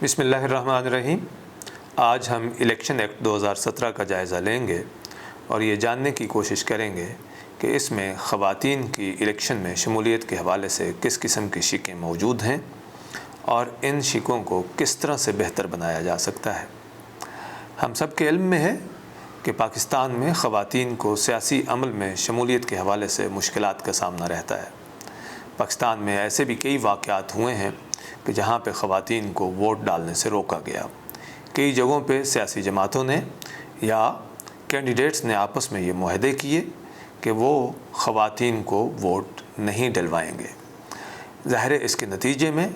بسم اللہ الرحمن الرحیم۔ آج ہم الیکشن ایکٹ 2017 کا جائزہ لیں گے اور یہ جاننے کی کوشش کریں گے کہ اس میں خواتین کی الیکشن میں شمولیت کے حوالے سے کس قسم کی شقیں موجود ہیں اور ان شقوں کو کس طرح سے بہتر بنایا جا سکتا ہے۔ ہم سب کے علم میں ہے کہ پاکستان میں خواتین کو سیاسی عمل میں شمولیت کے حوالے سے مشکلات کا سامنا رہتا ہے۔ پاکستان میں ایسے بھی کئی واقعات ہوئے ہیں کہ جہاں پہ خواتین کو ووٹ ڈالنے سے روکا گیا۔ کئی جگہوں پہ سیاسی جماعتوں نے یا کینڈیڈیٹس نے آپس میں یہ معاہدے کیے کہ وہ خواتین کو ووٹ نہیں ڈلوائیں گے۔ ظاہر ہے اس کے نتیجے میں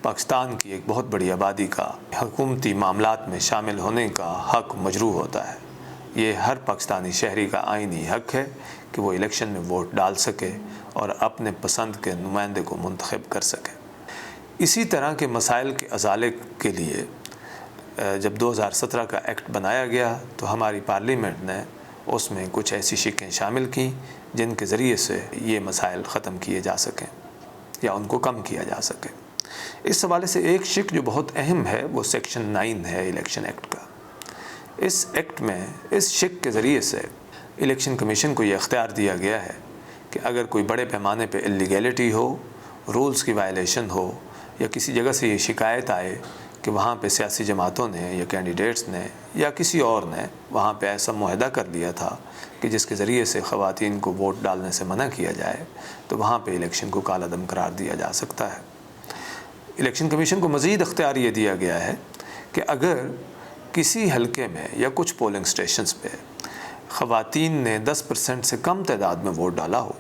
پاکستان کی ایک بہت بڑی آبادی کا حکومتی معاملات میں شامل ہونے کا حق مجروح ہوتا ہے۔ یہ ہر پاکستانی شہری کا آئینی حق ہے کہ وہ الیکشن میں ووٹ ڈال سکے اور اپنے پسند کے نمائندے کو منتخب کر سکے۔ اسی طرح کے مسائل کے ازالے کے لیے جب 2017 کا ایکٹ بنایا گیا تو ہماری پارلیمنٹ نے اس میں کچھ ایسی شقیں شامل کیں جن کے ذریعے سے یہ مسائل ختم کیے جا سکیں یا ان کو کم کیا جا سکے۔ اس حوالے سے ایک شق جو بہت اہم ہے وہ سیکشن 9 ہے الیکشن ایکٹ کا۔ اس ایکٹ میں اس شق کے ذریعے سے الیکشن کمیشن کو یہ اختیار دیا گیا ہے کہ اگر کوئی بڑے پیمانے پہ اللیگیلٹی ہو، رولز کی وائلیشن ہو یا کسی جگہ سے یہ شکایت آئے کہ وہاں پہ سیاسی جماعتوں نے یا کینڈیڈیٹس نے یا کسی اور نے وہاں پہ ایسا معاہدہ کر لیا تھا کہ جس کے ذریعے سے خواتین کو ووٹ ڈالنے سے منع کیا جائے تو وہاں پہ الیکشن کو کالا دم قرار دیا جا سکتا ہے۔ الیکشن کمیشن کو مزید اختیار یہ دیا گیا ہے کہ اگر کسی حلقے میں یا کچھ پولنگ سٹیشنز پہ خواتین نے 10% سے کم تعداد میں ووٹ ڈالا ہو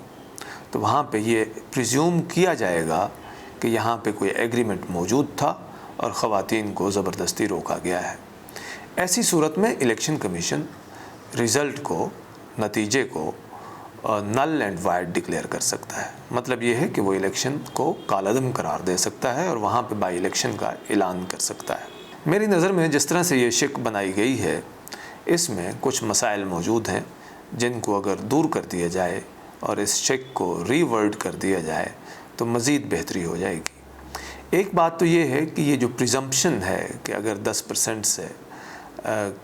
تو وہاں پہ یہ پریزیوم کیا جائے گا کہ یہاں پہ کوئی ایگریمنٹ موجود تھا اور خواتین کو زبردستی روکا گیا ہے۔ ایسی صورت میں الیکشن کمیشن رزلٹ کو، نتیجے کو نل اینڈ وائڈ ڈکلیئر کر سکتا ہے۔ مطلب یہ ہے کہ وہ الیکشن کو کالعدم قرار دے سکتا ہے اور وہاں پہ بائی الیکشن کا اعلان کر سکتا ہے۔ میری نظر میں جس طرح سے یہ شق بنائی گئی ہے اس میں کچھ مسائل موجود ہیں جن کو اگر دور کر دیا جائے اور اس شق کو ری ورڈ کر دیا جائے تو مزید بہتری ہو جائے گی۔ ایک بات تو یہ ہے کہ یہ جو پریزمپشن ہے کہ اگر 10% سے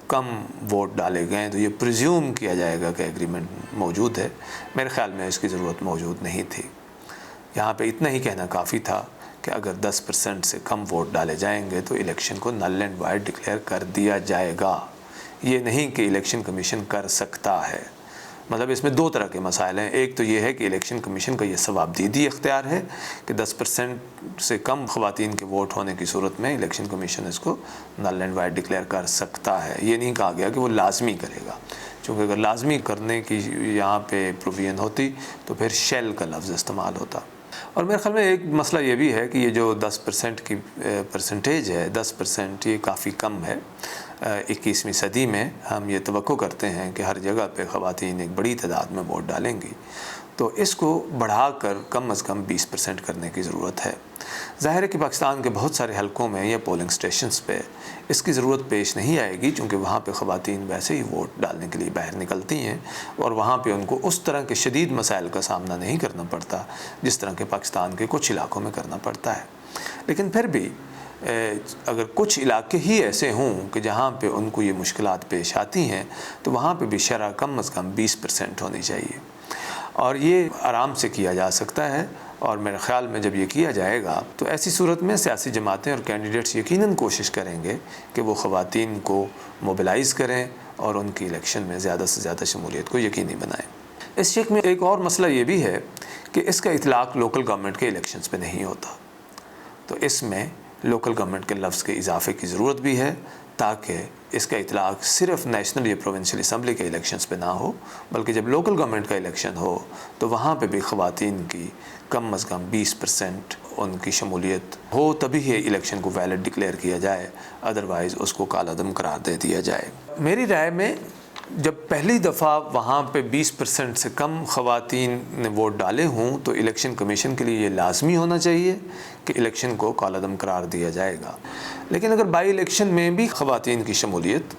کم ووٹ ڈالے گئے تو یہ پریزیوم کیا جائے گا کہ ایگریمنٹ موجود ہے، میرے خیال میں اس کی ضرورت موجود نہیں تھی۔ یہاں پہ اتنا ہی کہنا کافی تھا کہ اگر 10% سے کم ووٹ ڈالے جائیں گے تو الیکشن کو نل اینڈ وائڈ ڈکلیئر کر دیا جائے گا۔ یہ نہیں کہ الیکشن کمیشن کر سکتا ہے۔ مطلب اس میں دو طرح کے مسائل ہیں۔ ایک تو یہ ہے کہ الیکشن کمیشن کا یہ ثوابدیدی اختیار ہے کہ 10% سے کم خواتین کے ووٹ ہونے کی صورت میں الیکشن کمیشن اس کو نل اینڈ وائڈ ڈکلیئر کر سکتا ہے۔ یہ نہیں کہا گیا کہ وہ لازمی کرے گا، چونکہ اگر لازمی کرنے کی یہاں پہ پروویژن ہوتی تو پھر شیل کا لفظ استعمال ہوتا۔ اور میرے خیال میں ایک مسئلہ یہ بھی ہے کہ یہ جو 10% کی پرسنٹیج ہے، 10% یہ کافی کم ہے۔ 21ویں صدی میں ہم یہ توقع کرتے ہیں کہ ہر جگہ پہ خواتین ایک بڑی تعداد میں ووٹ ڈالیں گی، تو اس کو بڑھا کر کم از کم 20% کرنے کی ضرورت ہے۔ ظاہر ہے کہ پاکستان کے بہت سارے حلقوں میں یا پولنگ سٹیشنز پہ اس کی ضرورت پیش نہیں آئے گی، چونکہ وہاں پہ خواتین ویسے ہی ووٹ ڈالنے کے لیے باہر نکلتی ہیں اور وہاں پہ ان کو اس طرح کے شدید مسائل کا سامنا نہیں کرنا پڑتا جس طرح کے پاکستان کے کچھ علاقوں میں کرنا پڑتا ہے۔ لیکن پھر بھی اگر کچھ علاقے ہی ایسے ہوں کہ جہاں پہ ان کو یہ مشکلات پیش آتی ہیں تو وہاں پہ بھی شرح کم از کم 20% ہونی چاہیے، اور یہ آرام سے کیا جا سکتا ہے۔ اور میرے خیال میں جب یہ کیا جائے گا تو ایسی صورت میں سیاسی جماعتیں اور کینڈیڈیٹس یقیناً کوشش کریں گے کہ وہ خواتین کو موبلائز کریں اور ان کی الیکشن میں زیادہ سے زیادہ شمولیت کو یقینی بنائیں۔ اس شق میں ایک اور مسئلہ یہ بھی ہے کہ اس کا اطلاق لوکل گورنمنٹ کے الیکشنز پہ نہیں ہوتا، تو اس میں لوکل گورنمنٹ کے لفظ کے اضافے کی ضرورت بھی ہے تاکہ اس کا اطلاق صرف نیشنل یا پروونشل اسمبلی کے الیکشنز پہ نہ ہو، بلکہ جب لوکل گورنمنٹ کا الیکشن ہو تو وہاں پہ بھی خواتین کی کم از کم 20% ان کی شمولیت ہو، تبھی یہ الیکشن کو ویلڈ ڈکلیئر کیا جائے، ادروائز اس کو کالعدم قرار دے دیا جائے۔ میری رائے میں جب پہلی دفعہ وہاں پہ 20% سے کم خواتین نے ووٹ ڈالے ہوں تو الیکشن کمیشن کے لیے یہ لازمی ہونا چاہیے کہ الیکشن کو کالعدم قرار دیا جائے گا۔ لیکن اگر بائی الیکشن میں بھی خواتین کی شمولیت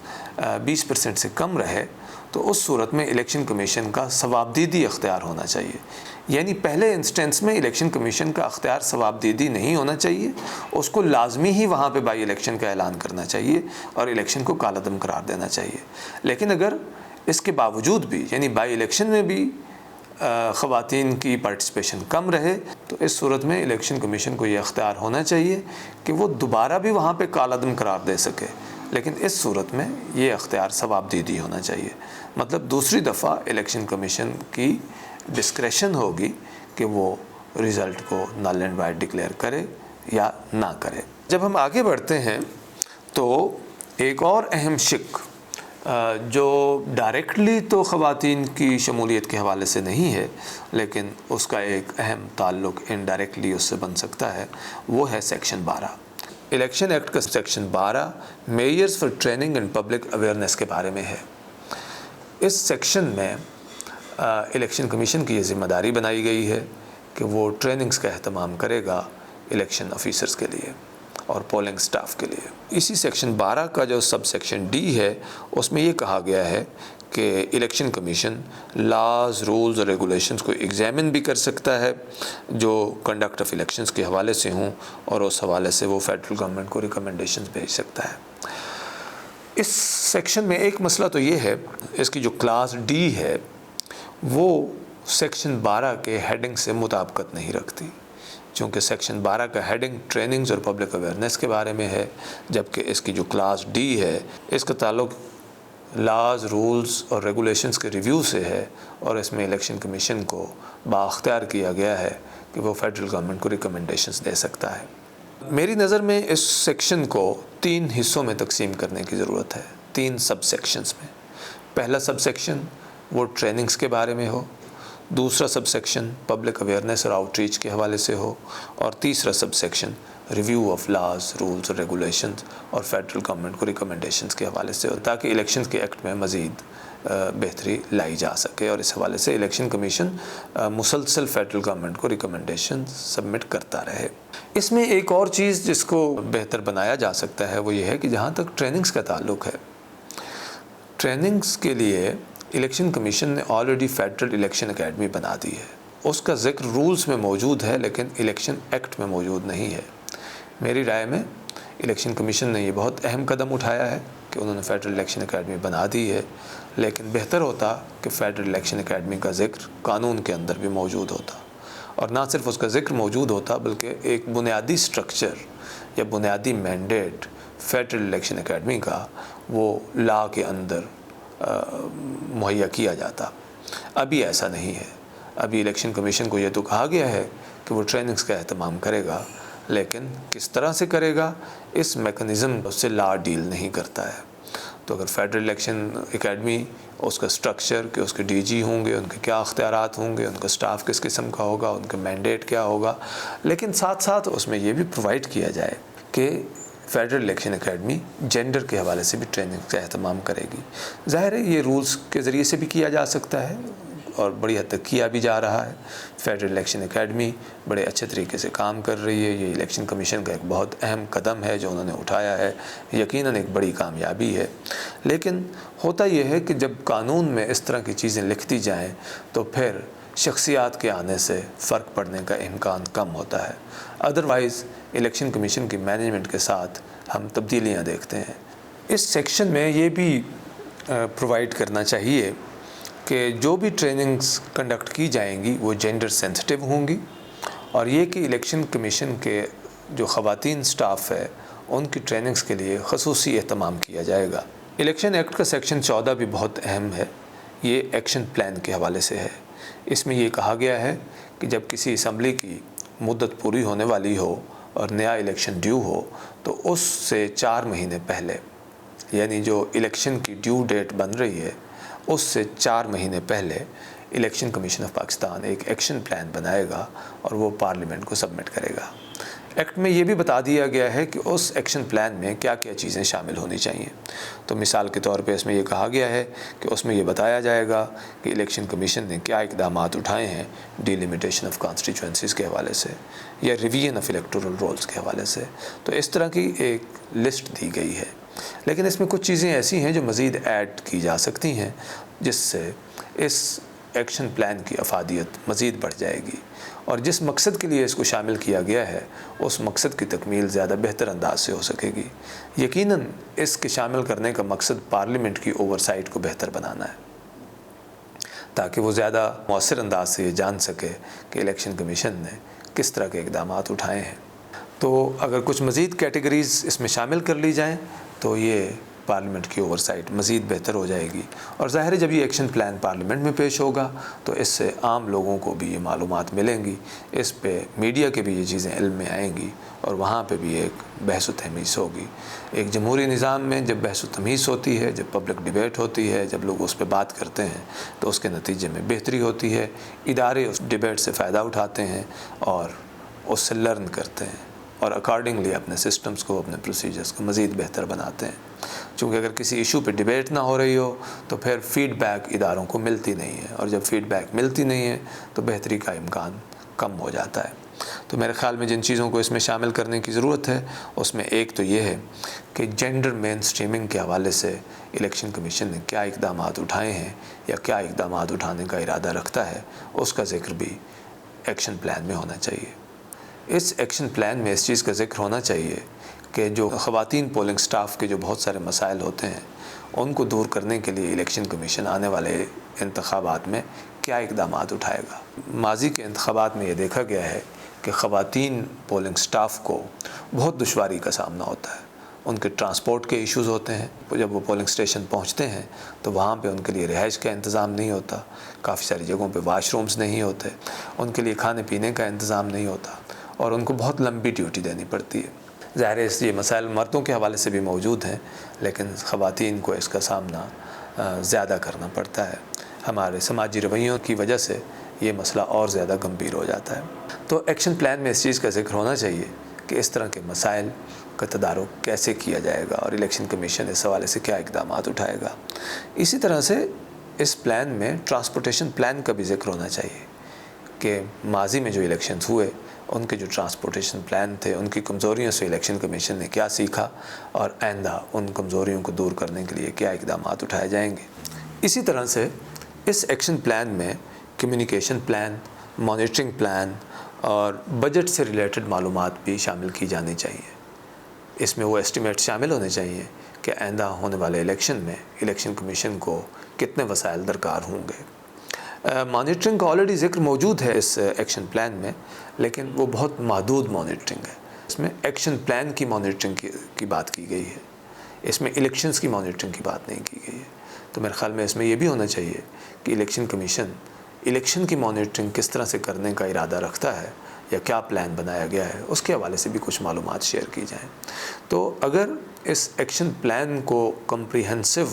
20% سے کم رہے تو اس صورت میں الیکشن کمیشن کا ثوابدیدی اختیار ہونا چاہیے۔ یعنی پہلے انسٹنس میں الیکشن کمیشن کا اختیار ثوابدیدی نہیں ہونا چاہیے، اس کو لازمی ہی وہاں پہ بائی الیکشن کا اعلان کرنا چاہیے اور الیکشن کو کالعدم قرار دینا چاہیے۔ لیکن اگر اس کے باوجود بھی یعنی بائی الیکشن میں بھی خواتین کی پارٹیسپیشن کم رہے تو اس صورت میں الیکشن کمیشن کو یہ اختیار ہونا چاہیے کہ وہ دوبارہ بھی وہاں پہ کالعدم قرار دے سکے، لیکن اس صورت میں یہ اختیار ثوابدیدی ہونا چاہیے۔ مطلب دوسری دفعہ الیکشن کمیشن کی ڈسکریشن ہوگی کہ وہ رزلٹ کو نل اینڈ وائڈ ڈکلیئر کرے یا نہ کرے۔ جب ہم آگے بڑھتے ہیں تو ایک اور اہم شق جو ڈائریکٹلی تو خواتین کی شمولیت کے حوالے سے نہیں ہے لیکن اس کا ایک اہم تعلق انڈائریکٹلی اس سے بن سکتا ہے، وہ ہے سیکشن 12۔ الیکشن ایکٹ کا section 12 measures for training and public awareness کے بارے میں ہے۔ اس سیکشن میں الیکشن کمیشن کی یہ ذمہ داری بنائی گئی ہے کہ وہ ٹریننگز کا اہتمام کرے گا الیکشن آفیسرز کے لیے اور پولنگ سٹاف کے لیے۔ اسی سیکشن 12 کا جو سب سیکشن ڈی ہے اس میں یہ کہا گیا ہے کہ الیکشن کمیشن لاز، رولز اور ریگولیشنز کو ایگزامن بھی کر سکتا ہے جو کنڈکٹ آف الیکشنز کے حوالے سے ہوں، اور اس حوالے سے وہ فیڈرل گورنمنٹ کو ریکمنڈیشنز بھیج سکتا ہے۔ اس سیکشن میں ایک مسئلہ تو یہ ہے، اس کی جو کلاس ڈی ہے وہ سیکشن 12 کے ہیڈنگ سے مطابقت نہیں رکھتی، چونکہ سیکشن 12 کا ہیڈنگ ٹریننگز اور پبلک اویئرنیس کے بارے میں ہے، جبکہ اس کی جو کلاس ڈی ہے اس کا تعلق لاز، رولز اور ریگولیشنز کے ریویو سے ہے، اور اس میں الیکشن کمیشن کو بااختیار کیا گیا ہے کہ وہ فیڈرل گورنمنٹ کو ریکمنڈیشنز دے سکتا ہے۔ میری نظر میں اس سیکشن کو 3 حصوں میں تقسیم کرنے کی ضرورت ہے، 3 سب سیکشنز میں۔ پہلا سب سیکشن وہ ٹریننگز کے بارے میں ہو، دوسرا سب سیکشن پبلک اویئرنیس اور آؤٹ ریچ کے حوالے سے ہو، اور تیسرا sub section review of laws, rules اور ریگولیشنز اور فیڈرل گورنمنٹ کو ریکمنڈیشنز کے حوالے سے ہو، تاکہ الیکشن کے ایکٹ میں مزید بہتری لائی جا سکے، اور اس حوالے سے الیکشن کمیشن مسلسل فیڈرل گورنمنٹ کو ریکمنڈیشن سبمٹ کرتا رہے۔ اس میں ایک اور چیز جس کو بہتر بنایا جا سکتا ہے وہ یہ ہے کہ جہاں تک ٹریننگز کا تعلق ہے، ٹریننگز کے لیے الیکشن کمیشن نے آلریڈی فیڈرل الیکشن اکیڈمی بنا دی ہے۔ اس کا ذکر رولز میں موجود ہے لیکن الیکشن ایکٹ میں موجود نہیں ہے۔ میری رائے میں الیکشن کمیشن نے یہ بہت اہم قدم اٹھایا ہے کہ انہوں نے فیڈرل الیکشن اکیڈمی بنا دی ہے، لیکن بہتر ہوتا کہ فیڈرل الیکشن اکیڈمی کا ذکر قانون کے اندر بھی موجود ہوتا، اور نہ صرف اس کا ذکر موجود ہوتا بلکہ ایک بنیادی سٹرکچر یا بنیادی مینڈیٹ فیڈرل الیکشن اکیڈمی کا وہ لا کے اندر مہیا کیا جاتا۔ ابھی ایسا نہیں ہے۔ ابھی الیکشن کمیشن کو یہ تو کہا گیا ہے کہ وہ ٹریننگز کا اہتمام کرے گا، لیکن کس طرح سے کرے گا اس میکنزم سے لا ڈیل نہیں کرتا ہے۔ تو اگر فیڈرل الیکشن اکیڈمی اس کا سٹرکچر کہ اس کے ڈی جی ہوں گے، ان کے کیا اختیارات ہوں گے، ان کا سٹاف کس قسم کا ہوگا، ان کا مینڈیٹ کیا ہوگا، لیکن ساتھ ساتھ اس میں یہ بھی پرووائڈ کیا جائے کہ فیڈرل الیکشن اکیڈمی جینڈر کے حوالے سے بھی ٹریننگ کا اہتمام کرے گی۔ ظاہر ہے یہ رولز کے ذریعے سے بھی کیا جا سکتا ہے اور بڑی حد تک کیا بھی جا رہا ہے۔ فیڈرل الیکشن اکیڈمی بڑے اچھے طریقے سے کام کر رہی ہے۔ یہ الیکشن کمیشن کا ایک بہت اہم قدم ہے جو انہوں نے اٹھایا ہے، یقیناً ایک بڑی کامیابی ہے۔ لیکن ہوتا یہ ہے کہ جب قانون میں اس طرح کی چیزیں لکھ دی جائیں تو پھر شخصیات کے آنے سے فرق پڑنے کا امکان کم ہوتا ہے۔ ادروائز الیکشن کمیشن کی مینجمنٹ کے ساتھ ہم تبدیلیاں دیکھتے ہیں۔ اس سیکشن میں یہ بھی پرووائڈ کرنا چاہیے کہ جو بھی ٹریننگز کنڈکٹ کی جائیں گی وہ جینڈر سینسٹیو ہوں گی، اور یہ کہ الیکشن کمیشن کے جو خواتین سٹاف ہے ان کی ٹریننگز کے لیے خصوصی اہتمام کیا جائے گا۔ الیکشن ایکٹ کا سیکشن 14 بھی بہت اہم ہے۔ یہ ایکشن پلان کے حوالے سے ہے۔ اس میں یہ کہا گیا ہے کہ جب کسی اسمبلی کی مدت پوری ہونے والی ہو اور نیا الیکشن ڈیو ہو تو اس سے 4 مہینے پہلے، یعنی جو الیکشن کی ڈیو ڈیٹ بن رہی ہے اس سے 4 مہینے پہلے الیکشن کمیشن آف پاکستان ایک ایکشن پلان بنائے گا اور وہ پارلیمنٹ کو سبمٹ کرے گا۔ ایکٹ میں یہ بھی بتا دیا گیا ہے کہ اس ایکشن پلان میں کیا کیا چیزیں شامل ہونی چاہیے۔ تو مثال کے طور پہ اس میں یہ کہا گیا ہے کہ اس میں یہ بتایا جائے گا کہ الیکشن کمیشن نے کیا اقدامات اٹھائے ہیں ڈیلیمیٹیشن آف کانسٹیچوئنسیز کے حوالے سے یا ریویژن آف الیکٹورل رولز کے حوالے سے۔ تو اس طرح کی ایک لسٹ دی گئی ہے، لیکن اس میں کچھ چیزیں ایسی ہیں جو مزید ایڈ کی جا سکتی ہیں جس سے اس ایکشن پلان کی افادیت مزید بڑھ جائے گی اور جس مقصد کے لیے اس کو شامل کیا گیا ہے اس مقصد کی تکمیل زیادہ بہتر انداز سے ہو سکے گی۔ یقیناً اس کے شامل کرنے کا مقصد پارلیمنٹ کی اوورسائٹ کو بہتر بنانا ہے تاکہ وہ زیادہ مؤثر انداز سے یہ جان سکے کہ الیکشن کمیشن نے کس طرح کے اقدامات اٹھائے ہیں۔ تو اگر کچھ مزید کیٹیگریز اس میں شامل کر لی جائیں تو یہ پارلیمنٹ کی اوورسائٹ مزید بہتر ہو جائے گی، اور ظاہر ہے جب یہ ایکشن پلان پارلیمنٹ میں پیش ہوگا تو اس سے عام لوگوں کو بھی یہ معلومات ملیں گی، اس پہ میڈیا کے بھی یہ چیزیں علم میں آئیں گی اور وہاں پہ بھی ایک بحث و تحمیس ہوگی۔ ایک جمہوری نظام میں جب بحث و تمیز ہوتی ہے، جب پبلک ڈیبیٹ ہوتی ہے، جب لوگ اس پہ بات کرتے ہیں تو اس کے نتیجے میں بہتری ہوتی ہے، ادارے اس ڈیبیٹ سے فائدہ اٹھاتے ہیں اور اس سے لرن کرتے ہیں اور اکارڈنگلی اپنے سسٹمز کو، اپنے پروسیجرز کو مزید بہتر بناتے ہیں۔ چونکہ اگر کسی ایشو پہ ڈیبیٹ نہ ہو رہی ہو تو پھر فیڈ بیک اداروں کو ملتی نہیں ہے، اور جب فیڈ بیک ملتی نہیں ہے تو بہتری کا امکان کم ہو جاتا ہے۔ تو میرے خیال میں جن چیزوں کو اس میں شامل کرنے کی ضرورت ہے اس میں ایک تو یہ ہے کہ جینڈر مین سٹریمنگ کے حوالے سے الیکشن کمیشن نے کیا اقدامات اٹھائے ہیں یا کیا اقدامات اٹھانے کا ارادہ رکھتا ہے، اس کا ذکر بھی ایکشن پلان میں ہونا چاہیے۔ اس ایکشن پلان میں اس چیز کا ذکر ہونا چاہیے کہ جو خواتین پولنگ سٹاف کے جو بہت سارے مسائل ہوتے ہیں ان کو دور کرنے کے لیے الیکشن کمیشن آنے والے انتخابات میں کیا اقدامات اٹھائے گا۔ ماضی کے انتخابات میں یہ دیکھا گیا ہے کہ خواتین پولنگ سٹاف کو بہت دشواری کا سامنا ہوتا ہے، ان کے ٹرانسپورٹ کے ایشوز ہوتے ہیں، جب وہ پولنگ سٹیشن پہنچتے ہیں تو وہاں پہ ان کے لیے رہائش کا انتظام نہیں ہوتا، کافی ساری جگہوں پہ واش رومز نہیں ہوتے، ان کے لیے کھانے پینے کا انتظام نہیں ہوتا اور ان کو بہت لمبی ڈیوٹی دینی پڑتی ہے۔ ظاہر ہے یہ مسائل مردوں کے حوالے سے بھی موجود ہیں لیکن خواتین کو اس کا سامنا زیادہ کرنا پڑتا ہے۔ ہمارے سماجی رویوں کی وجہ سے یہ مسئلہ اور زیادہ گمبھیر ہو جاتا ہے۔ تو ایکشن پلان میں اس چیز کا ذکر ہونا چاہیے کہ اس طرح کے مسائل کا تدارک کیسے کیا جائے گا اور الیکشن کمیشن اس حوالے سے کیا اقدامات اٹھائے گا۔ اسی طرح سے اس پلان میں ٹرانسپورٹیشن پلان کا بھی ذکر ہونا چاہیے کہ ماضی میں جو الیکشنز ہوئے ان کے جو ٹرانسپورٹیشن پلان تھے ان کی کمزوریوں سے الیکشن کمیشن نے کیا سیکھا اور آئندہ ان کمزوریوں کو دور کرنے کے لیے کیا اقدامات اٹھائے جائیں گے۔ اسی طرح سے اس ایکشن پلان میں کمیونیکیشن پلان، مانیٹرنگ پلان اور بجٹ سے ریلیٹڈ معلومات بھی شامل کی جانی چاہیے۔ اس میں وہ ایسٹیمیٹ شامل ہونے چاہیے کہ آئندہ ہونے والے الیکشن میں الیکشن کمیشن کو کتنے وسائل درکار ہوں گے۔ مانیٹرنگ کا آلریڈی ذکر موجود ہے اس ایکشن پلان میں، لیکن وہ بہت محدود مانیٹرنگ ہے۔ اس میں ایکشن پلان کی مانیٹرنگ کی بات کی گئی ہے، اس میں الیکشنز کی مانیٹرنگ کی بات نہیں کی گئی ہے۔ تو میرے خیال میں اس میں یہ بھی ہونا چاہیے کہ الیکشن کمیشن الیکشن کی مانیٹرنگ کس طرح سے کرنے کا ارادہ رکھتا ہے یا کیا پلان بنایا گیا ہے، اس کے حوالے سے بھی کچھ معلومات شیئر کی جائیں۔ تو اگر اس ایکشن پلان کو کمپریہنسو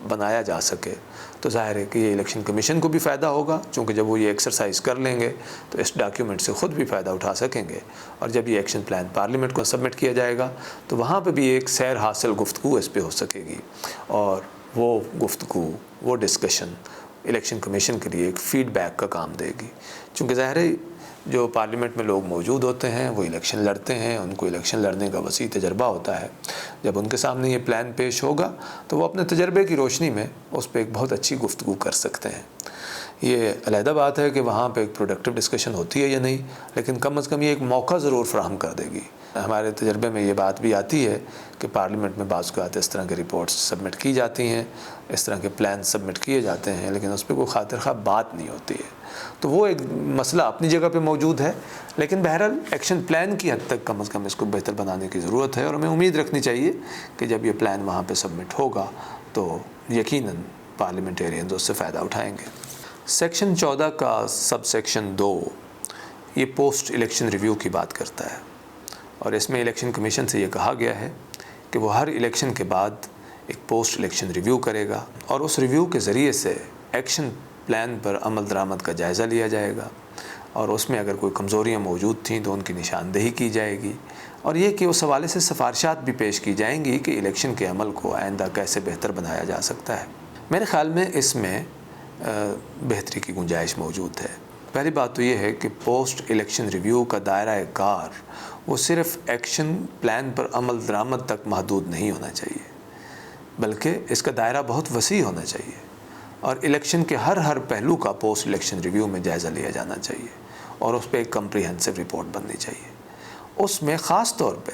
بنایا جا سکے تو ظاہر ہے کہ یہ الیکشن کمیشن کو بھی فائدہ ہوگا، چونکہ جب وہ یہ ایکسرسائز کر لیں گے تو اس ڈاکیومنٹ سے خود بھی فائدہ اٹھا سکیں گے، اور جب یہ ایکشن پلان پارلیمنٹ کو سبمٹ کیا جائے گا تو وہاں پہ بھی ایک سیر حاصل گفتگو اس پہ ہو سکے گی، اور وہ گفتگو، وہ ڈسکشن الیکشن کمیشن کے لیے ایک فیڈ بیک کا کام دے گی۔ چونکہ ظاہر ہے جو پارلیمنٹ میں لوگ موجود ہوتے ہیں وہ الیکشن لڑتے ہیں، ان کو الیکشن لڑنے کا وسیع تجربہ ہوتا ہے، جب ان کے سامنے یہ پلان پیش ہوگا تو وہ اپنے تجربے کی روشنی میں اس پہ ایک بہت اچھی گفتگو کر سکتے ہیں۔ یہ علیحدہ بات ہے کہ وہاں پہ ایک پروڈکٹیو ڈسکشن ہوتی ہے یا نہیں، لیکن کم از کم یہ ایک موقع ضرور فراہم کر دے گی۔ ہمارے تجربے میں یہ بات بھی آتی ہے کہ پارلیمنٹ میں بعض اوقات اس طرح کے رپورٹس سبمٹ کی جاتی ہیں، اس طرح کے پلان سبمٹ کیے جاتے ہیں، لیکن اس پہ کوئی خاطر خواہ بات نہیں ہوتی ہے۔ تو وہ ایک مسئلہ اپنی جگہ پہ موجود ہے، لیکن بہرحال ایکشن پلان کی حد تک کم از کم اس کو بہتر بنانے کی ضرورت ہے، اور ہمیں امید رکھنی چاہیے کہ جب یہ پلان وہاں پہ سبمٹ ہوگا تو یقیناً پارلیمنٹیرینز اس سے فائدہ اٹھائیں گے۔ سیکشن 14 کا سب سیکشن 2 یہ پوسٹ الیکشن ریویو کی بات کرتا ہے، اور اس میں الیکشن کمیشن سے یہ کہا گیا ہے کہ وہ ہر الیکشن کے بعد ایک پوسٹ الیکشن ریویو کرے گا، اور اس ریویو کے ذریعے سے ایکشن پلان پر عمل درآمد کا جائزہ لیا جائے گا، اور اس میں اگر کوئی کمزوریاں موجود تھیں تو ان کی نشاندہی کی جائے گی، اور یہ کہ اس حوالے سے سفارشات بھی پیش کی جائیں گی کہ الیکشن کے عمل کو آئندہ کیسے بہتر بنایا جا سکتا ہے۔ میرے خیال میں اس میں بہتری کی گنجائش موجود ہے۔ پہلی بات تو یہ ہے کہ پوسٹ الیکشن ریویو کا دائرہ کار وہ صرف ایکشن پلان پر عمل درآمد تک محدود نہیں ہونا چاہیے، بلکہ اس کا دائرہ بہت وسیع ہونا چاہیے، اور الیکشن کے ہر پہلو کا پوسٹ الیکشن ریویو میں جائزہ لیا جانا چاہیے اور اس پہ ایک کمپریہنسو رپورٹ بننی چاہیے۔ اس میں خاص طور پہ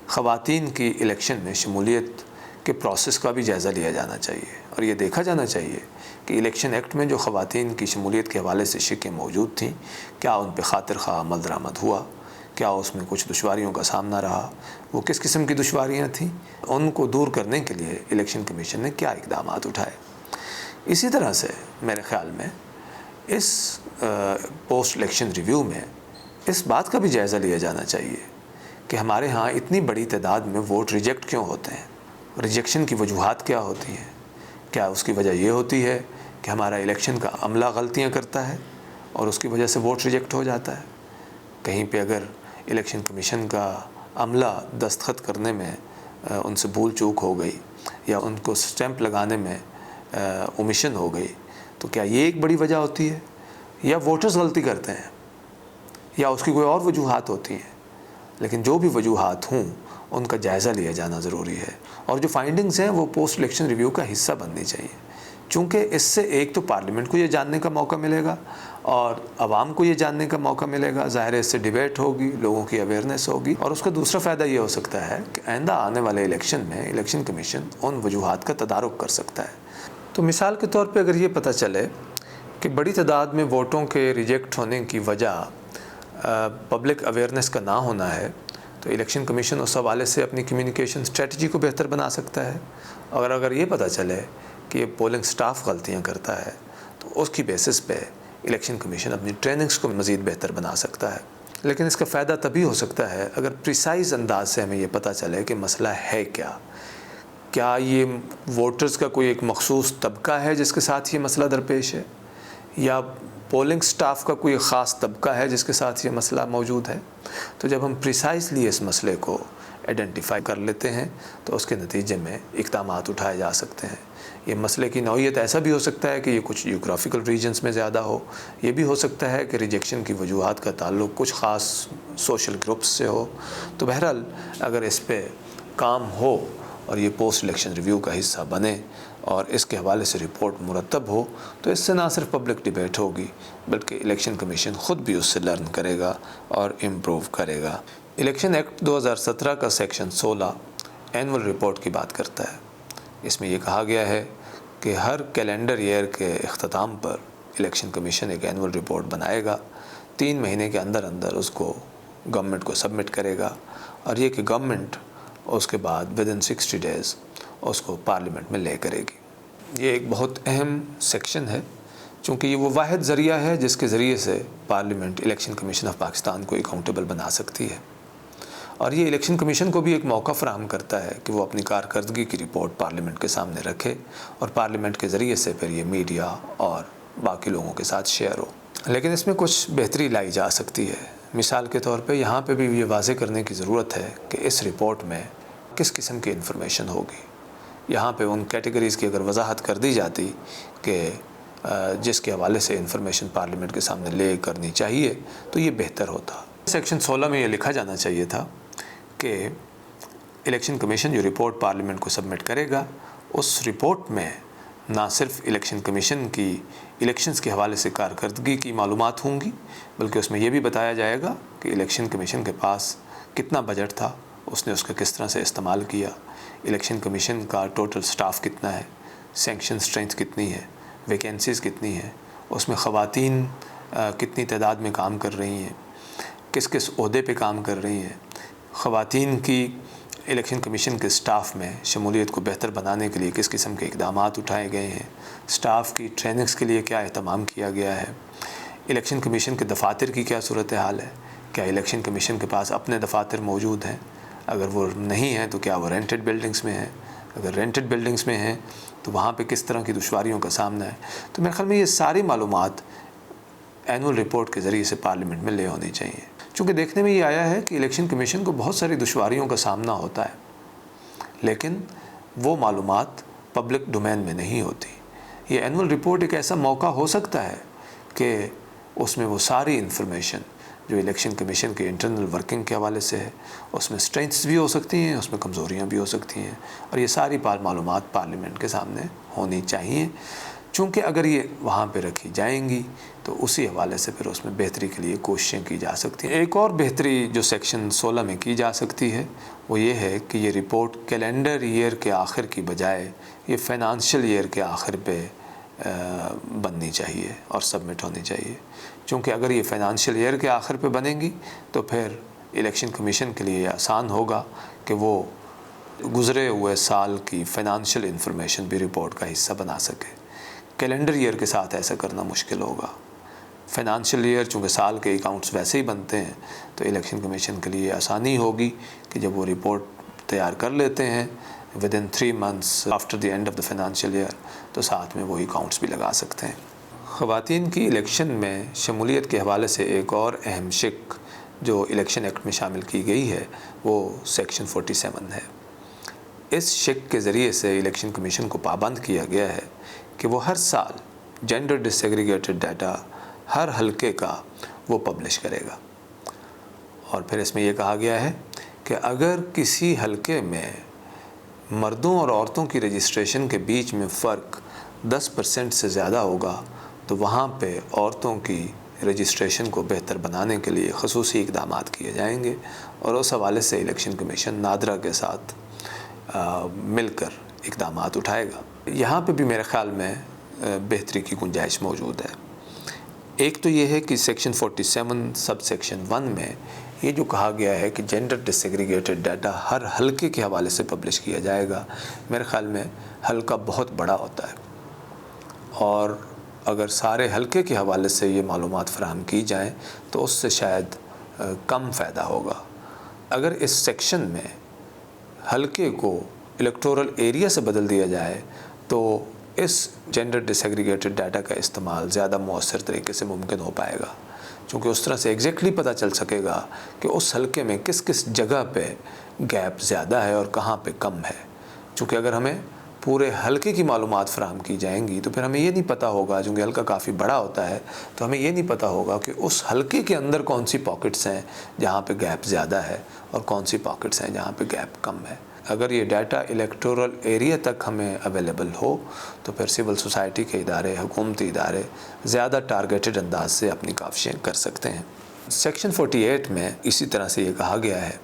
خواتین کی الیکشن میں شمولیت کے پروسیس کا بھی جائزہ لیا جانا چاہیے اور یہ دیکھا جانا چاہیے کہ الیکشن ایکٹ میں جو خواتین کی شمولیت کے حوالے سے شکیں موجود تھیں، کیا ان پہ خاطر خواہ عمل درآمد ہوا، کیا اس میں کچھ دشواریوں کا سامنا رہا، وہ کس قسم کی دشواریاں تھیں، ان کو دور کرنے کے لیے الیکشن کمیشن نے کیا اقدامات اٹھائے۔ اسی طرح سے میرے خیال میں اس پوسٹ الیکشن ریویو میں اس بات کا بھی جائزہ لیا جانا چاہیے کہ ہمارے ہاں اتنی بڑی تعداد میں ووٹ ریجیکٹ کیوں ہوتے ہیں، ریجیکشن کی وجوہات کیا ہوتی ہیں۔ کیا اس کی وجہ یہ ہوتی ہے کہ ہمارا الیکشن کا عملہ غلطیاں کرتا ہے اور اس کی وجہ سے ووٹ ریجیکٹ ہو جاتا ہے؟ کہیں پہ اگر الیکشن کمیشن کا عملہ دستخط کرنے میں ان سے بھول چوک ہو گئی یا ان کو سٹیمپ لگانے میں اومیشن ہو گئی تو کیا یہ ایک بڑی وجہ ہوتی ہے، یا ووٹرز غلطی کرتے ہیں، یا اس کی کوئی اور وجوہات ہوتی ہیں؟ لیکن جو بھی وجوہات ہوں ان کا جائزہ لیا جانا ضروری ہے اور جو فائنڈنگز ہیں وہ پوسٹ الیکشن ریویو کا حصہ بننی چاہیے، چونکہ اس سے ایک تو پارلیمنٹ کو یہ جاننے کا موقع ملے گا اور عوام کو یہ جاننے کا موقع ملے گا، ظاہر ہے اس سے ڈیبیٹ ہوگی، لوگوں کی اویئرنیس ہوگی، اور اس کا دوسرا فائدہ یہ ہو سکتا ہے کہ آئندہ آنے والے الیکشن میں الیکشن کمیشن ان وجوہات کا تدارک کر سکتا ہے۔ تو مثال کے طور پہ اگر یہ پتہ چلے کہ بڑی تعداد میں ووٹوں کے ریجیکٹ ہونے کی وجہ پبلک اویئرنیس کا نہ ہونا ہے، تو الیکشن کمیشن اس حوالے سے اپنی کمیونیکیشن اسٹریٹجی کو بہتر بنا سکتا ہے، اور اگر یہ پتہ چلے کہ یہ پولنگ سٹاف غلطیاں کرتا ہے تو اس کی بیسس پہ الیکشن کمیشن اپنی ٹریننگز کو مزید بہتر بنا سکتا ہے۔ لیکن اس کا فائدہ تبھی ہو سکتا ہے اگر پریسائز انداز سے ہمیں یہ پتہ چلے کہ مسئلہ ہے کیا یہ ووٹرز کا کوئی ایک مخصوص طبقہ ہے جس کے ساتھ یہ مسئلہ درپیش ہے، یا پولنگ سٹاف کا کوئی خاص طبقہ ہے جس کے ساتھ یہ مسئلہ موجود ہے۔ تو جب ہم پریسائزلی اس مسئلے کو آئیڈینٹیفائی کر لیتے ہیں تو اس کے نتیجے میں اقدامات اٹھائے جا سکتے ہیں۔ یہ مسئلے کی نوعیت ایسا بھی ہو سکتا ہے کہ یہ کچھ جیوگرافیکل ریجنز میں زیادہ ہو، یہ بھی ہو سکتا ہے کہ ریجیکشن کی وجوہات کا تعلق کچھ خاص سوشل گروپس سے ہو۔ تو بہرحال اگر اس پہ کام ہو اور یہ پوسٹ الیکشن ریویو کا حصہ بنے اور اس کے حوالے سے رپورٹ مرتب ہو تو اس سے نہ صرف پبلک ڈیبیٹ ہوگی بلکہ الیکشن کمیشن خود بھی اس سے لرن کرے گا اور امپروو کرے گا۔ الیکشن ایکٹ 2017 کا سیکشن 16 اینول رپورٹ کی بات کرتا ہے۔ اس میں یہ کہا گیا ہے کہ ہر کیلنڈر ایئر کے اختتام پر الیکشن کمیشن ایک اینول رپورٹ بنائے گا، 3 مہینے کے اندر اس کو گورنمنٹ کو سبمٹ کرے گا، اور یہ کہ گورنمنٹ اس کے بعد ودن 60 days اس کو پارلیمنٹ میں لے کرے گی۔ یہ ایک بہت اہم سیکشن ہے چونکہ یہ وہ واحد ذریعہ ہے جس کے ذریعے سے parliament election commission of Pakistan کو اکاؤنٹیبل بنا سکتی ہے، اور یہ الیکشن کمیشن کو بھی ایک موقع فراہم کرتا ہے کہ وہ اپنی کارکردگی کی رپورٹ پارلیمنٹ کے سامنے رکھے اور پارلیمنٹ کے ذریعے سے پھر یہ میڈیا اور باقی لوگوں کے ساتھ شیئر ہو۔ لیکن اس میں کچھ بہتری لائی جا سکتی ہے۔ مثال کے طور پہ یہاں پہ بھی یہ واضح کرنے کی ضرورت ہے کہ اس رپورٹ میں کس قسم کی انفارمیشن ہوگی۔ یہاں پہ ان کیٹیگریز کی اگر وضاحت کر دی جاتی کہ جس کے حوالے سے انفارمیشن پارلیمنٹ کے سامنے لے کرنی چاہیے تو یہ بہتر ہوتا۔ سیکشن 16 میں یہ لکھا جانا چاہیے تھا کہ الیکشن کمیشن جو رپورٹ پارلیمنٹ کو سبمٹ کرے گا اس رپورٹ میں نہ صرف الیکشن کمیشن کی الیکشنز کے حوالے سے کارکردگی کی معلومات ہوں گی بلکہ اس میں یہ بھی بتایا جائے گا کہ الیکشن کمیشن کے پاس کتنا بجٹ تھا، اس نے اس کا کس طرح سے استعمال کیا، الیکشن کمیشن کا ٹوٹل سٹاف کتنا ہے، سینکشن اسٹرینتھ کتنی ہے، ویکینسیز کتنی ہیں، اس میں خواتین کتنی تعداد میں کام کر رہی ہیں، کس کس عہدے پہ کام کر رہی ہیں، خواتین کی الیکشن کمیشن کے سٹاف میں شمولیت کو بہتر بنانے کے لیے کس قسم کے اقدامات اٹھائے گئے ہیں، سٹاف کی ٹریننگز کے لیے کیا اہتمام کیا گیا ہے، الیکشن کمیشن کے دفاتر کی کیا صورتحال ہے، کیا الیکشن کمیشن کے پاس اپنے دفاتر موجود ہیں، اگر وہ نہیں ہیں تو کیا وہ رینٹڈ بلڈنگز میں ہیں، اگر رینٹڈ بلڈنگز میں ہیں تو وہاں پہ کس طرح کی دشواریوں کا سامنا ہے۔ تو میرے خیال میں یہ ساری معلومات اینول رپورٹ کے ذریعے سے پارلیمنٹ میں لے ہونی چاہیے، چونکہ دیکھنے میں یہ آیا ہے کہ الیکشن کمیشن کو بہت ساری دشواریوں کا سامنا ہوتا ہے لیکن وہ معلومات پبلک ڈومین میں نہیں ہوتی۔ یہ اینول رپورٹ ایک ایسا موقع ہو سکتا ہے کہ اس میں وہ ساری انفارمیشن جو الیکشن کمیشن کے انٹرنل ورکنگ کے حوالے سے ہے، اس میں اسٹرینتھس بھی ہو سکتی ہیں، اس میں کمزوریاں بھی ہو سکتی ہیں، اور یہ ساری معلومات پارلیمنٹ کے سامنے ہونی چاہیے، چونکہ اگر یہ وہاں پہ رکھی جائیں گی تو اسی حوالے سے پھر اس میں بہتری کے لیے کوششیں کی جا سکتی ہیں۔ ایک اور بہتری جو سیکشن 16 میں کی جا سکتی ہے وہ یہ ہے کہ یہ رپورٹ کیلنڈر ایئر کے آخر کی بجائے یہ فائنانشیل ایئر کے آخر پہ بننی چاہیے اور سبمٹ ہونی چاہیے، چونکہ اگر یہ فائنانشیل ایئر کے آخر پہ بنے گی تو پھر الیکشن کمیشن کے لیے یہ آسان ہوگا کہ وہ گزرے ہوئے سال کی فائنانشیل انفارمیشن بھی رپورٹ کا حصہ بنا سکے۔ کیلنڈر ایئر کے ساتھ ایسا کرنا مشکل ہوگا۔ فائنانشیل ایئر چونکہ سال کے اکاؤنٹس ویسے ہی بنتے ہیں تو الیکشن کمیشن کے لیے آسانی ہوگی کہ جب وہ رپورٹ تیار کر لیتے ہیں within 3 months after the end of the financial year تو ساتھ میں وہ اکاؤنٹس بھی لگا سکتے ہیں۔ خواتین کی الیکشن میں شمولیت کے حوالے سے ایک اور اہم شق جو الیکشن ایکٹ میں شامل کی گئی ہے وہ سیکشن 47 ہے۔ اس شق کے ذریعے سے الیکشن کمیشن کو پابند کیا گیا ہے کہ وہ ہر سال جینڈر ڈس ایگریگیٹڈ ڈیٹا ہر حلقے کا وہ پبلش کرے گا، اور پھر اس میں یہ کہا گیا ہے کہ اگر کسی حلقے میں مردوں اور عورتوں کی رجسٹریشن کے بیچ میں فرق 10% سے زیادہ ہوگا تو وہاں پہ عورتوں کی رجسٹریشن کو بہتر بنانے کے لیے خصوصی اقدامات کیے جائیں گے، اور اس حوالے سے الیکشن کمیشن نادرا کے ساتھ مل کر اقدامات اٹھائے گا۔ یہاں پہ بھی میرے خیال میں بہتری کی گنجائش موجود ہے۔ ایک تو یہ ہے کہ سیکشن 47 سب سیکشن 1 میں یہ جو کہا گیا ہے کہ جینڈر ڈس ایگریگیٹڈ ڈیٹا ہر حلقے کے حوالے سے پبلش کیا جائے گا، میرے خیال میں حلقہ بہت بڑا ہوتا ہے، اور اگر سارے حلقے کے حوالے سے یہ معلومات فراہم کی جائیں تو اس سے شاید کم فائدہ ہوگا۔ اگر اس سیکشن میں حلقے کو الیکٹورل ایریا سے بدل دیا جائے تو اس جینڈر ڈس ایگریگیٹڈ ڈیٹا کا استعمال زیادہ مؤثر طریقے سے ممکن ہو پائے گا، چونکہ اس طرح سے ایگزیکٹلی پتہ چل سکے گا کہ اس حلقے میں کس کس جگہ پہ گیپ زیادہ ہے اور کہاں پہ کم ہے۔ چونکہ اگر ہمیں پورے حلقے کی معلومات فراہم کی جائیں گی تو پھر ہمیں یہ نہیں پتہ ہوگا، چونکہ حلقہ کافی بڑا ہوتا ہے تو ہمیں یہ نہیں پتہ ہوگا کہ اس حلقے کے اندر کون سی پاکٹس ہیں جہاں پہ گیپ زیادہ ہے اور کون سی پاکٹس ہیں جہاں پہ گیپ کم ہے۔ اگر یہ ڈیٹا الیکٹورل ایریا تک ہمیں اویلیبل ہو تو پھر سول سوسائٹی کے ادارے، حکومتی ادارے زیادہ ٹارگیٹڈ انداز سے اپنی کاوشیں کر سکتے ہیں۔ سیکشن 48 میں اسی طرح سے یہ کہا گیا ہے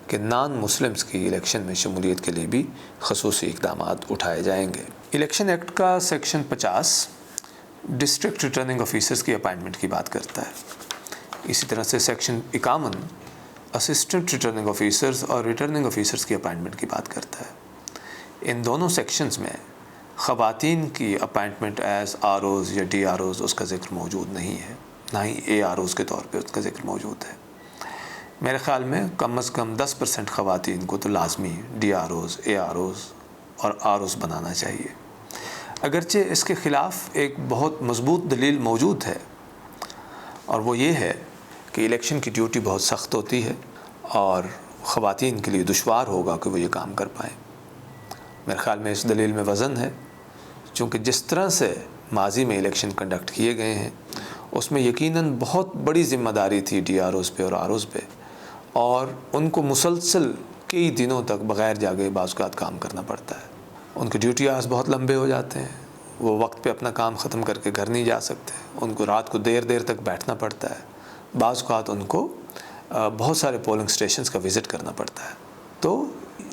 کہ نان مسلمز کی الیکشن میں شمولیت کے لیے بھی خصوصی اقدامات اٹھائے جائیں گے۔ الیکشن ایکٹ کا سیکشن 50 ڈسٹرکٹ ریٹرننگ آفیسرز کی اپائنٹمنٹ کی بات کرتا ہے۔ اسی طرح سے سیکشن 51 اسسٹنٹ ریٹرننگ آفیسرز اور ریٹرننگ آفیسرز کی اپائنٹمنٹ کی بات کرتا ہے۔ ان دونوں سیکشنز میں خواتین کی اپائنٹمنٹ ایز آر اوز یا ڈی آر اوز اس کا ذکر موجود نہیں ہے، نہ ہی اے آر اوز کے طور پہ اس کا ذکر موجود ہے۔ میرے خیال میں کم از کم 10% خواتین کو تو لازمی ڈی آر اوز، اے آر اوز اور آر اوز بنانا چاہیے۔ اگرچہ اس کے خلاف ایک بہت مضبوط دلیل موجود ہے، اور وہ یہ ہے کہ الیکشن کی ڈیوٹی بہت سخت ہوتی ہے اور خواتین کے لیے دشوار ہوگا کہ وہ یہ کام کر پائیں۔ میرے خیال میں اس دلیل میں وزن ہے، چونکہ جس طرح سے ماضی میں الیکشن کنڈکٹ کیے گئے ہیں اس میں یقیناً بہت بڑی ذمہ داری تھی ڈی آر اوز پہ اور آر اوز پہ، اور ان کو مسلسل کئی دنوں تک بغیر جاگے بعض اوقات کام کرنا پڑتا ہے۔ ان کے ڈیوٹی آورز بہت لمبے ہو جاتے ہیں، وہ وقت پہ اپنا کام ختم کر کے گھر نہیں جا سکتے، ان کو رات کو دیر دیر تک بیٹھنا پڑتا ہے، بعض اوقات ان کو بہت سارے پولنگ اسٹیشنز کا وزٹ کرنا پڑتا ہے، تو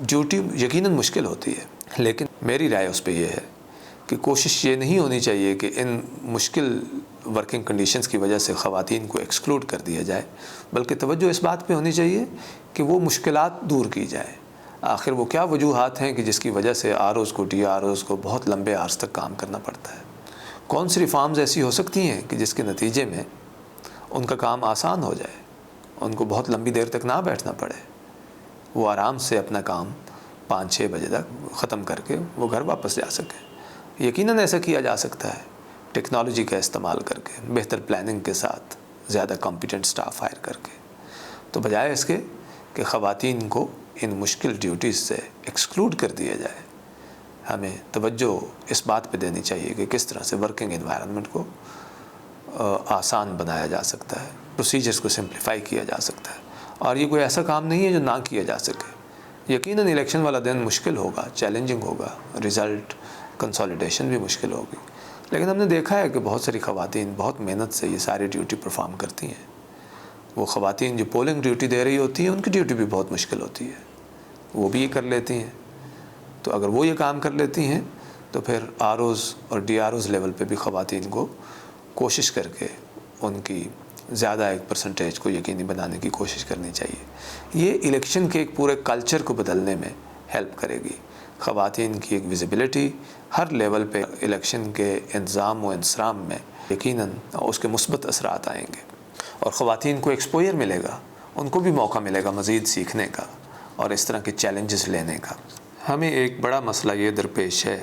ڈیوٹی یقیناً مشکل ہوتی ہے۔ لیکن میری رائے اس پہ یہ ہے کہ کوشش یہ نہیں ہونی چاہیے کہ ان مشکل ورکنگ کنڈیشنز کی وجہ سے خواتین کو ایکسکلوڈ کر دیا جائے، بلکہ توجہ اس بات پہ ہونی چاہیے کہ وہ مشکلات دور کی جائیں۔ آخر وہ کیا وجوہات ہیں کہ جس کی وجہ سے آر اوز کو، ڈی آر اوز کو بہت لمبے عرص تک کام کرنا پڑتا ہے؟ کون سی ریفارمز ایسی ہو سکتی ہیں کہ جس کے نتیجے میں ان کا کام آسان ہو جائے، ان کو بہت لمبی دیر تک نہ بیٹھنا پڑے، وہ آرام سے اپنا کام 5-6 بجے تک ختم کر کے وہ گھر واپس جا سکے۔ یقیناً ایسا کیا جا سکتا ہے ٹیکنالوجی کا استعمال کر کے، بہتر پلاننگ کے ساتھ، زیادہ کمپیٹنٹ سٹاف ہائر کر کے، تو بجائے اس کے کہ خواتین کو ان مشکل ڈیوٹیز سے ایکسکلوڈ کر دیا جائے، ہمیں توجہ اس بات پہ دینی چاہیے کہ کس طرح سے ورکنگ انوائرنمنٹ کو آسان بنایا جا سکتا ہے، پروسیجرز کو سمپلیفائی کیا جا سکتا ہے، اور یہ کوئی ایسا کام نہیں ہے جو نہ کیا جا سکے۔ یقیناً الیکشن والا دن مشکل ہوگا، چیلنجنگ ہوگا، رزلٹ کنسالیڈیشن بھی مشکل ہوگی، لیکن ہم نے دیکھا ہے کہ بہت ساری خواتین بہت محنت سے یہ ساری ڈیوٹی پرفارم کرتی ہیں۔ وہ خواتین جو پولنگ ڈیوٹی دے رہی ہوتی ہیں ان کی ڈیوٹی بھی بہت مشکل ہوتی ہے، وہ بھی یہ کر لیتی ہیں۔ تو اگر وہ یہ کام کر لیتی ہیں تو پھر آر اوز اور ڈی آر اوز لیول پہ بھی خواتین کو کوشش کر کے ان کی زیادہ ایک پرسنٹیج کو یقینی بنانے کی کوشش کرنی چاہیے۔ یہ الیکشن کے ایک پورے کلچر کو بدلنے میں ہیلپ کرے گی۔ خواتین کی ایک ویزیبلٹی ہر لیول پہ الیکشن کے انظام و انصرام میں یقیناً اس کے مثبت اثرات آئیں گے، اور خواتین کو ایکسپوئر ملے گا، ان کو بھی موقع ملے گا مزید سیکھنے کا اور اس طرح کے چیلنجز لینے کا۔ ہمیں ایک بڑا مسئلہ یہ درپیش ہے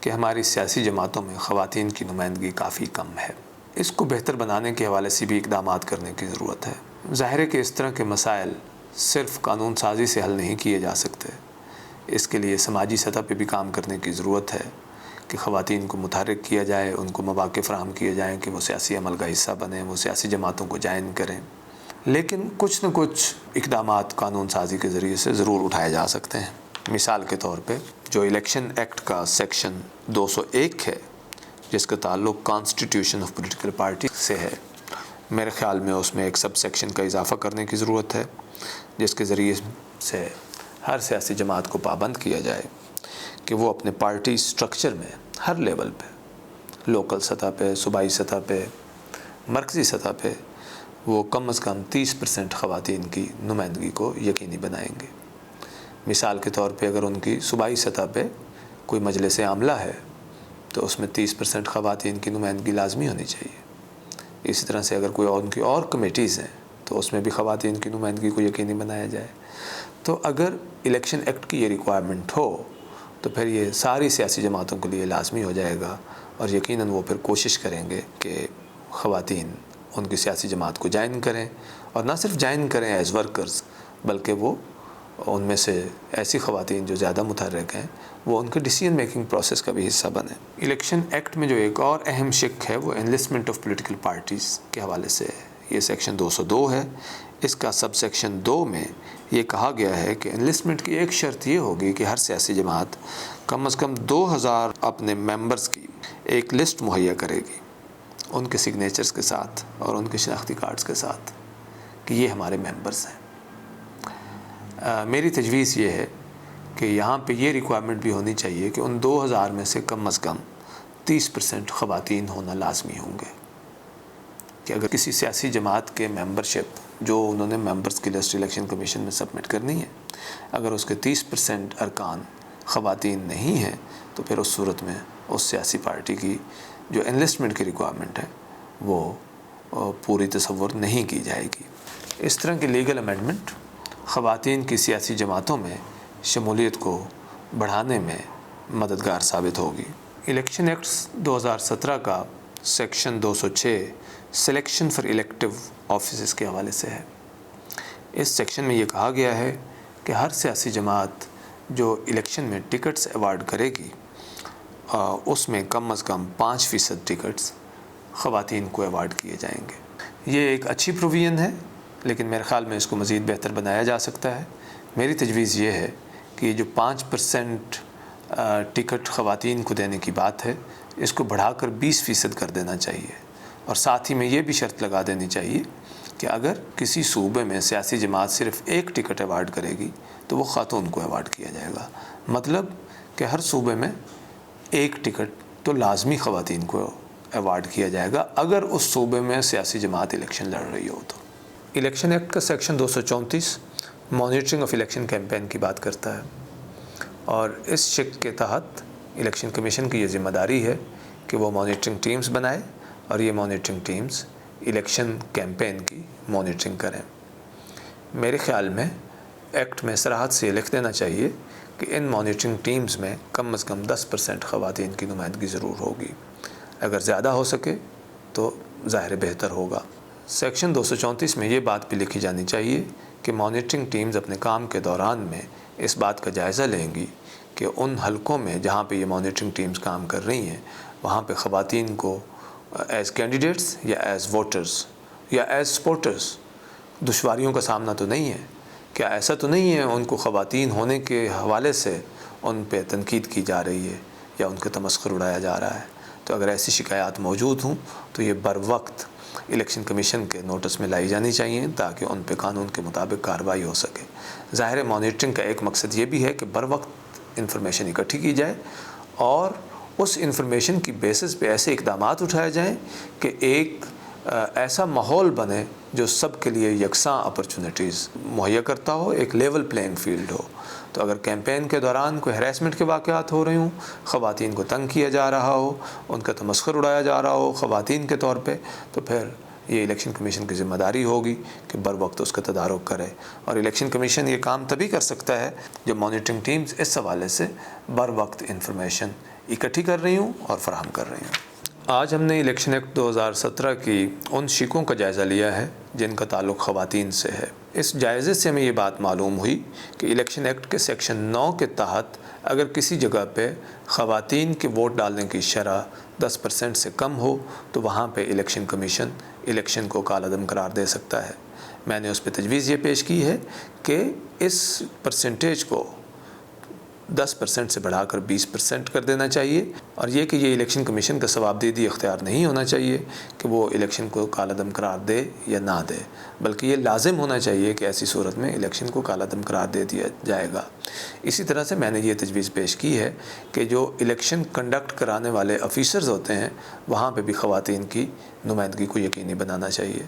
کہ ہماری سیاسی جماعتوں میں خواتین کی نمائندگی کافی کم ہے۔ اس کو بہتر بنانے کے حوالے سے بھی اقدامات کرنے کی ضرورت ہے۔ ظاہر ہے کہ اس طرح کے مسائل صرف قانون سازی سے حل نہیں کیے جا سکتے، اس کے لیے سماجی سطح پہ بھی کام کرنے کی ضرورت ہے کہ خواتین کو متحرک کیا جائے، ان کو مواقع فراہم کیے جائیں کہ وہ سیاسی عمل کا حصہ بنیں، وہ سیاسی جماعتوں کو جوائن کریں۔ لیکن کچھ نہ کچھ اقدامات قانون سازی کے ذریعے سے ضرور اٹھائے جا سکتے ہیں۔ مثال کے طور پہ جو الیکشن ایکٹ کا سیکشن 201 ہے، جس کا تعلق کانسٹیٹیوشن آف پولیٹیکل پارٹی سے ہے، میرے خیال میں اس میں ایک سب سیکشن کا اضافہ کرنے کی ضرورت ہے، جس کے ذریعے سے ہر سیاسی جماعت کو پابند کیا جائے کہ وہ اپنے پارٹی سٹرکچر میں ہر لیول پہ، لوکل سطح پہ، صوبائی سطح پہ، مرکزی سطح پہ، وہ کم از کم 30% خواتین کی نمائندگی کو یقینی بنائیں گے۔ مثال کے طور پہ اگر ان کی صوبائی سطح پہ کوئی مجلس عاملہ ہے تو اس میں 30% خواتین کی نمائندگی لازمی ہونی چاہیے۔ اسی طرح سے اگر کوئی ان کی اور کمیٹیز ہیں تو اس میں بھی خواتین کی نمائندگی کو یقینی بنایا جائے۔ تو اگر الیکشن ایکٹ کی یہ ریکوائرمنٹ ہو تو پھر یہ ساری سیاسی جماعتوں کے لیے لازمی ہو جائے گا، اور یقیناً وہ پھر کوشش کریں گے کہ خواتین ان کی سیاسی جماعت کو جوائن کریں، اور نہ صرف جوائن کریں ایز ورکرز، بلکہ وہ ان میں سے ایسی خواتین جو زیادہ متحرک ہیں وہ ان کے ڈیسیژن میکنگ پروسیس کا بھی حصہ بنیں۔ الیکشن ایکٹ میں جو ایک اور اہم شق ہے وہ انلسٹمنٹ آف پولیٹیکل پارٹیز کے حوالے سے ہے۔ یہ سیکشن 202 ہے۔ اس کا سب سیکشن 2 میں یہ کہا گیا ہے کہ انلسٹمنٹ کی ایک شرط یہ ہوگی کہ ہر سیاسی جماعت کم از کم 2000 اپنے ممبرز کی ایک لسٹ مہیا کرے گی، ان کے سگنیچرز کے ساتھ اور ان کے شناختی کارڈز کے ساتھ، کہ یہ ہمارے ممبرز ہیں۔ میری تجویز یہ ہے کہ یہاں پہ یہ ریکوائرمنٹ بھی ہونی چاہیے کہ ان 2000 میں سے کم از کم 30% خواتین ہونا لازمی ہوں گے، کہ اگر کسی سیاسی جماعت کے ممبرشپ جو انہوں نے ممبرز کی لسٹ الیکشن کمیشن میں سبمٹ کرنی ہے، اگر اس کے 30% ارکان خواتین نہیں ہیں تو پھر اس صورت میں اس سیاسی پارٹی کی جو انلسٹمنٹ کی ریکوائرمنٹ ہے وہ پوری تصور نہیں کی جائے گی۔ اس طرح کی لیگل امینڈمنٹ خواتین کی سیاسی جماعتوں میں شمولیت کو بڑھانے میں مددگار ثابت ہوگی۔ الیکشن ایکٹس 2017 کا section 206 selection for elective offices کے حوالے سے ہے۔ اس سیکشن میں یہ کہا گیا ہے کہ ہر سیاسی جماعت جو الیکشن میں ٹکٹس ایوارڈ کرے گی اس میں کم از کم 5% ٹکٹس خواتین کو ایوارڈ کیے جائیں گے۔ یہ ایک اچھی پروویژن ہے، لیکن میرے خیال میں اس کو مزید بہتر بنایا جا سکتا ہے۔ میری تجویز یہ ہے کہ یہ جو 5% ٹکٹ خواتین کو دینے کی بات ہے، اس کو بڑھا کر 20% کر دینا چاہیے، اور ساتھ ہی میں یہ بھی شرط لگا دینی چاہیے کہ اگر کسی صوبے میں سیاسی جماعت صرف ایک ٹکٹ ایوارڈ کرے گی تو وہ خاتون کو ایوارڈ کیا جائے گا۔ مطلب کہ ہر صوبے میں ایک ٹکٹ تو لازمی خواتین کو ایوارڈ کیا جائے گا اگر اس صوبے میں سیاسی جماعت الیکشن لڑ رہی ہو تو۔ الیکشن ایکٹ کا section 234 monitoring of election campaign کی بات کرتا ہے، اور اس شق کے تحت الیکشن کمیشن کی یہ ذمہ داری ہے کہ وہ مانیٹرنگ ٹیمز بنائے، اور یہ مانیٹرنگ ٹیمز الیکشن کیمپین کی مانیٹرنگ کریں۔ میرے خیال میں ایکٹ میں صراحت سے یہ لکھ دینا چاہیے کہ ان مانیٹرنگ ٹیمز میں کم از کم 10% خواتین کی نمائندگی ضرور ہوگی۔ اگر زیادہ ہو سکے تو ظاہر بہتر ہوگا۔ سیکشن 234 میں یہ بات بھی لکھی جانی چاہیے کہ مانیٹرنگ ٹیمز اپنے کام کے دوران میں اس بات کا جائزہ لیں گی کہ ان حلقوں میں جہاں پہ یہ مانیٹرنگ ٹیمز کام کر رہی ہیں وہاں پہ خواتین کو ایز کینڈیڈیٹس یا ایز ووٹرز یا ایز سپورٹرز دشواریوں کا سامنا تو نہیں ہے؟ کیا ایسا تو نہیں ہے ان کو خواتین ہونے کے حوالے سے ان پہ تنقید کی جا رہی ہے یا ان کا تمسخر اڑایا جا رہا ہے؟ تو اگر ایسی شکایات موجود ہوں تو یہ بر وقت الیکشن کمیشن کے نوٹس میں لائی جانی چاہیے تاکہ ان پہ قانون کے مطابق کارروائی ہو سکے۔ ظاہر مانیٹرنگ کا ایک مقصد یہ بھی ہے کہ بر وقت انفارمیشن اکٹھی کی جائے اور اس انفارمیشن کی بیسس پہ ایسے اقدامات اٹھائے جائیں کہ ایک ایسا ماحول بنے جو سب کے لیے یکساں اپرچونٹیز مہیا کرتا ہو، ایک لیول پلینگ فیلڈ ہو۔ تو اگر کیمپین کے دوران کوئی ہریسمنٹ کے واقعات ہو رہے ہوں، خواتین کو تنگ کیا جا رہا ہو، ان کا تمسخر اڑایا جا رہا ہو خواتین کے طور پہ، تو پھر یہ الیکشن کمیشن کی ذمہ داری ہوگی کہ بر وقت اس کا تدارک کرے۔ اور الیکشن کمیشن یہ کام تبھی کر سکتا ہے جب مانیٹرنگ ٹیمز اس حوالے سے بر وقت انفارمیشن اکٹھی کر رہی ہوں اور فراہم کر رہی ہوں۔ آج ہم نے الیکشن ایکٹ 2017 کی ان شقوں کا جائزہ لیا ہے جن کا تعلق خواتین سے ہے۔ اس جائزے سے ہمیں یہ بات معلوم ہوئی کہ الیکشن ایکٹ کے سیکشن 9 کے تحت اگر کسی جگہ پہ خواتین کے ووٹ ڈالنے کی شرح 10% سے کم ہو تو وہاں پہ الیکشن کمیشن الیکشن کو کالعدم قرار دے سکتا ہے۔ میں نے اس پہ تجویز یہ پیش کی ہے کہ اس پرسنٹیج کو 10% سے بڑھا کر 20% کر دینا چاہیے، اور یہ کہ یہ الیکشن کمیشن کا ثوابدیدی اختیار نہیں ہونا چاہیے کہ وہ الیکشن کو کالعدم قرار دے یا نہ دے، بلکہ یہ لازم ہونا چاہیے کہ ایسی صورت میں الیکشن کو کالعدم قرار دے دیا جائے گا۔ اسی طرح سے میں نے یہ تجویز پیش کی ہے کہ جو الیکشن کنڈکٹ کرانے والے آفیسرز ہوتے ہیں وہاں پہ بھی خواتین کی نمائندگی کو یقینی بنانا چاہیے۔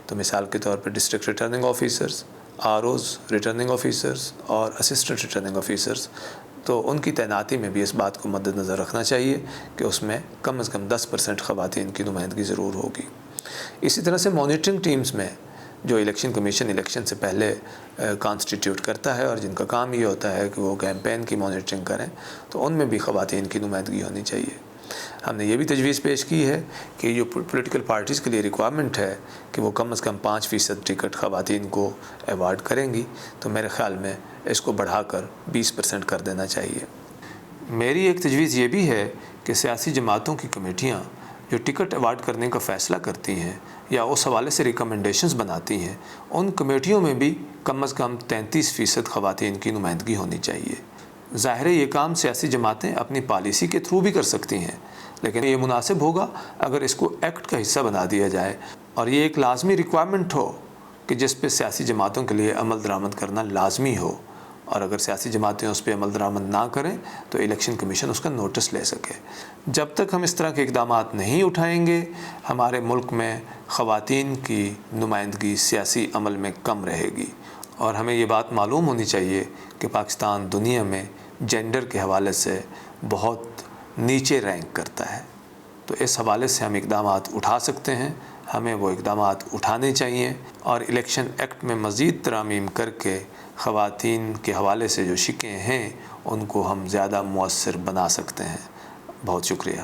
تو مثال کے طور پر district returning officers, ROs returning officers اور اسسٹنٹ ریٹرننگ آفیسرز، تو ان کی تعیناتی میں بھی اس بات کو مد نظر رکھنا چاہیے کہ اس میں کم از کم 10% خواتین کی نمائندگی ضرور ہوگی۔ اسی طرح سے مانیٹرنگ ٹیمز میں جو الیکشن کمیشن الیکشن سے پہلے کانسٹیٹیوٹ کرتا ہے اور جن کا کام یہ ہوتا ہے کہ وہ کیمپین کی مانیٹرنگ کریں، تو ان میں بھی خواتین کی نمائندگی ہونی چاہیے۔ ہم نے یہ بھی تجویز پیش کی ہے کہ جو پولیٹیکل پارٹیز کے لیے ریکوائرمنٹ ہے کہ وہ کم از کم 5% ٹکٹ خواتین کو ایوارڈ کریں گی، تو میرے خیال میں اس کو بڑھا کر 20% کر دینا چاہیے۔ میری ایک تجویز یہ بھی ہے کہ سیاسی جماعتوں کی کمیٹیاں جو ٹکٹ ایوارڈ کرنے کا فیصلہ کرتی ہیں یا اس حوالے سے ریکمنڈیشنز بناتی ہیں، ان کمیٹیوں میں بھی کم از کم 33% خواتین کی نمائندگی ہونی چاہیے۔ ظاہر ہے یہ کام سیاسی جماعتیں اپنی پالیسی کے تھرو بھی کر سکتی ہیں، لیکن یہ مناسب ہوگا اگر اس کو ایکٹ کا حصہ بنا دیا جائے اور یہ ایک لازمی ریکوائرمنٹ ہو کہ جس پہ سیاسی جماعتوں کے لیے عمل درآمد کرنا لازمی ہو، اور اگر سیاسی جماعتیں اس پہ عمل درآمد نہ کریں تو الیکشن کمیشن اس کا نوٹس لے سکے۔ جب تک ہم اس طرح کے اقدامات نہیں اٹھائیں گے، ہمارے ملک میں خواتین کی نمائندگی سیاسی عمل میں کم رہے گی، اور ہمیں یہ بات معلوم ہونی چاہیے کہ پاکستان دنیا میں جینڈر کے حوالے سے بہت نیچے رینک کرتا ہے۔ تو اس حوالے سے ہم اقدامات اٹھا سکتے ہیں، ہمیں وہ اقدامات اٹھانے چاہیے، اور الیکشن ایکٹ میں مزید ترامیم کر کے خواتین کے حوالے سے جو شقیں ہیں ان کو ہم زیادہ مؤثر بنا سکتے ہیں۔ بہت شکریہ۔